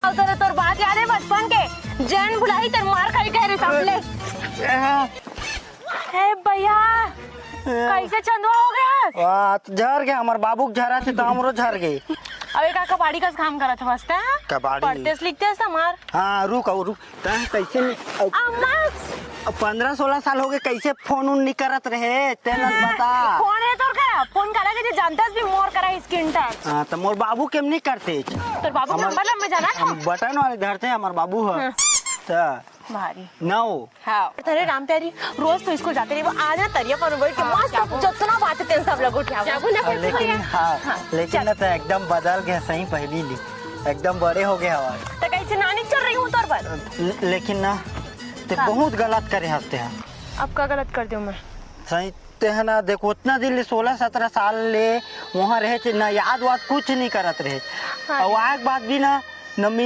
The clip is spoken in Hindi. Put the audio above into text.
तेरे तोर बात याद है बचपन के जैन बुलाई तेरे मार खाई कह रहे सामने। हे भैया कैसे चंदवा हो गया? वाह झर गया हमार बाबू के झरा थे तो हमरो झर गए। अबे का कबाड़ी का काम करत है बसता है कबाड़ी पढ़ते लिखते समार। हाँ रुक कैसे 15-16 साल हो गए कैसे फोन उन नहीं करत रहे तेल बता। फोन है तोर करा फोन करा के जानता भी मोर करा स्क्रीन टच। हाँ तो मोर बाबू केम नहीं करते तोर बाबू के नंबर में जाना हम बटन वाले धरते हमार बाबू है भारी नौ। हाँ तेरे राम प्यारी रोज तो स्कूल जाते रही वो आजा तरिया पर बैठ के मस्त जितना बात है तेरे सब लोग उठा लेकिन हाँ लेकिन ना तो एकदम बदल गया सही पहली ली एकदम बड़े हो गए हवा तो कैसे नानी चल रही हूँ तोर पर। लेकिन ना ते बहुत गलत करे हफ्ते हैं। अब क्या गलत कर दूँ मैं? सही ते है ना देखो उतना दिन 16-17 साल ले वहाँ रहे थे ना याद वाद कुछ नहीं करत रहे और आज बात भी ना न मिले